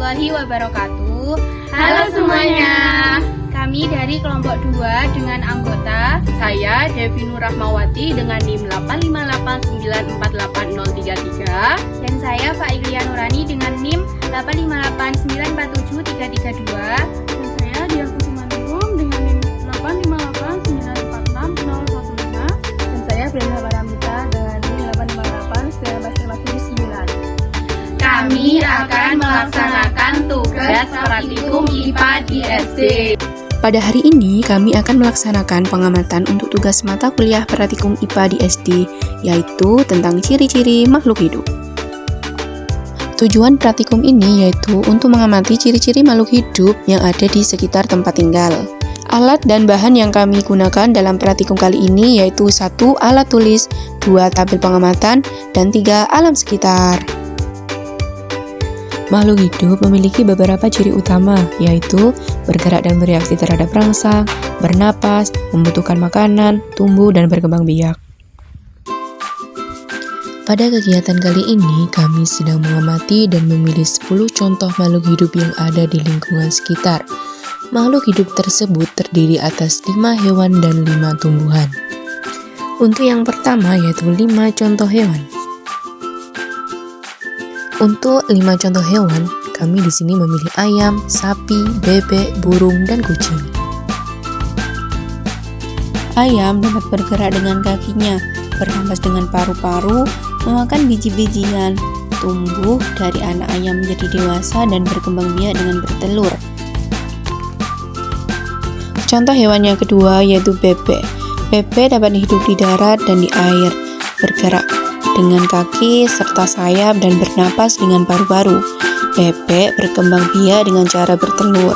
warahmatullahi wabarakatuh. Halo semuanya. Kami dari kelompok 2 dengan anggota Saya Devi Nur Rahmawati dengan NIM 858948033. dan saya Fa'ilia Nurani dengan NIM 858947332. Dan saya Dia Kusumaningrum dengan NIM 858946015. Dan saya Brenda Paramita dengan NIM 858194779. Kami akan melaksanakan tugas praktikum IPA di SD. Pada hari ini, kami akan melaksanakan pengamatan untuk tugas mata kuliah praktikum IPA di SD, yaitu tentang ciri-ciri makhluk hidup. Tujuan praktikum ini yaitu untuk mengamati ciri-ciri makhluk hidup yang ada di sekitar tempat tinggal. Alat dan bahan yang kami gunakan dalam praktikum kali ini yaitu 1. Alat tulis, 2. Tabel pengamatan, dan 3. Alam sekitar. Makhluk hidup memiliki beberapa ciri utama, yaitu bergerak dan bereaksi terhadap rangsang, bernapas, membutuhkan makanan, tumbuh, dan berkembang biak. Pada kegiatan kali ini, kami sedang mengamati dan memilih 10 contoh makhluk hidup yang ada di lingkungan sekitar. Makhluk hidup tersebut terdiri atas 5 hewan dan 5 tumbuhan. Untuk yang pertama yaitu 5 contoh hewan. Untuk 5 contoh hewan, kami di sini memilih ayam, sapi, bebek, burung, dan kucing. Ayam dapat bergerak dengan kakinya, bernapas dengan paru-paru, memakan biji-bijian, tumbuh dari anak ayam menjadi dewasa dan berkembang biak dengan bertelur. Contoh hewan yang kedua yaitu bebek. Bebek dapat hidup di darat dan di air, bergerak dengan kaki serta sayap dan bernapas dengan paru-paru. Bebek berkembang biak dengan cara bertelur.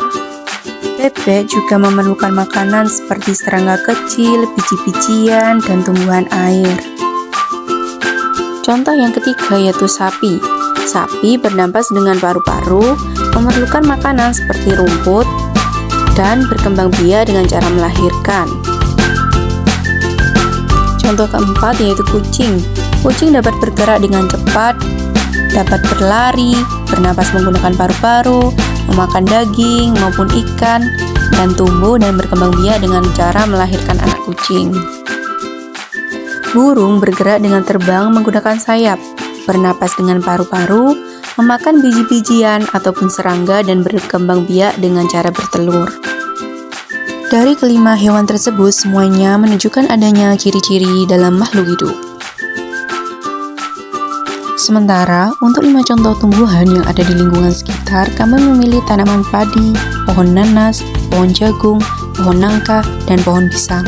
Bebek juga memerlukan makanan seperti serangga kecil, biji-bijian, dan tumbuhan air. Contoh yang ketiga yaitu sapi. Sapi bernapas dengan paru-paru, memerlukan makanan seperti rumput, dan berkembang biak dengan cara melahirkan. Contoh keempat yaitu kucing. Kucing dapat bergerak dengan cepat, dapat berlari, bernapas menggunakan paru-paru, memakan daging maupun ikan, dan tumbuh dan berkembang biak dengan cara melahirkan anak kucing. Burung bergerak dengan terbang menggunakan sayap, bernapas dengan paru-paru, memakan biji-bijian ataupun serangga dan berkembang biak dengan cara bertelur. Dari kelima hewan tersebut, semuanya menunjukkan adanya ciri-ciri dalam makhluk hidup. Sementara, untuk 5 contoh tumbuhan yang ada di lingkungan sekitar, kami memilih tanaman padi, pohon nanas, pohon jagung, pohon nangka, dan pohon pisang.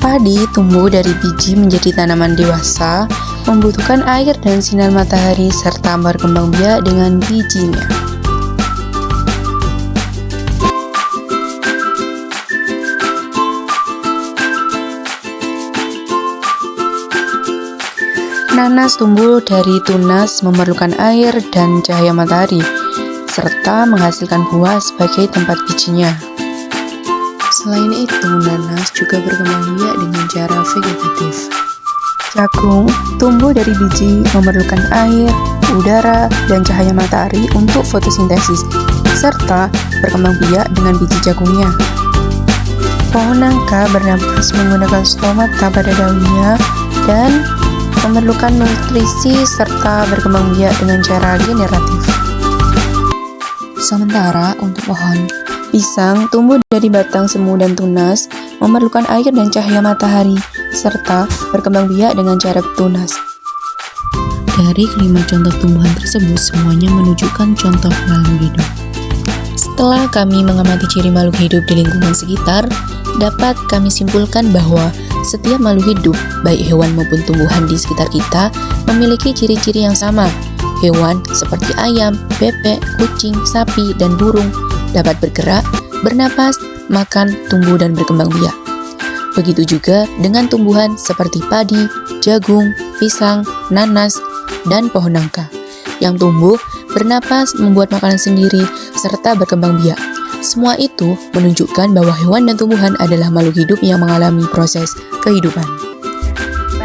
Padi tumbuh dari biji menjadi tanaman dewasa, membutuhkan air dan sinar matahari, serta berkembang biak dengan bijinya. Nanas tumbuh dari tunas, memerlukan air dan cahaya matahari, serta menghasilkan buah sebagai tempat bijinya. Selain itu, nanas juga berkembang biak dengan cara vegetatif. Jagung tumbuh dari biji, memerlukan air, udara, dan cahaya matahari untuk fotosintesis, serta berkembang biak dengan biji jagungnya. Pohon nangka bernapas menggunakan stomata pada daunnya dan memerlukan nutrisi serta berkembang biak dengan cara generatif. Sementara untuk pohon pisang tumbuh dari batang semu dan tunas, memerlukan air dan cahaya matahari, serta berkembang biak dengan cara tunas. Dari kelima contoh tumbuhan tersebut, semuanya menunjukkan contoh makhluk hidup. Setelah kami mengamati ciri makhluk hidup di lingkungan sekitar, dapat kami simpulkan bahwa setiap makhluk hidup, baik hewan maupun tumbuhan di sekitar kita, memiliki ciri-ciri yang sama. Hewan seperti ayam, bebek, kucing, sapi, dan burung dapat bergerak, bernapas, makan, tumbuh, dan berkembang biak. Begitu juga dengan tumbuhan seperti padi, jagung, pisang, nanas, dan pohon nangka, yang tumbuh, bernapas, membuat makanan sendiri, serta berkembang biak. Semua itu menunjukkan bahwa hewan dan tumbuhan adalah makhluk hidup yang mengalami proses kehidupan.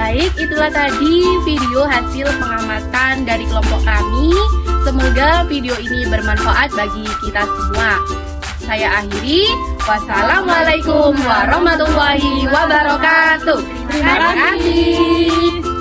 Baik, itulah tadi video hasil pengamatan dari kelompok kami. Semoga video ini bermanfaat bagi kita semua. Saya akhiri. Wassalamualaikum warahmatullahi wabarakatuh. Terima kasih.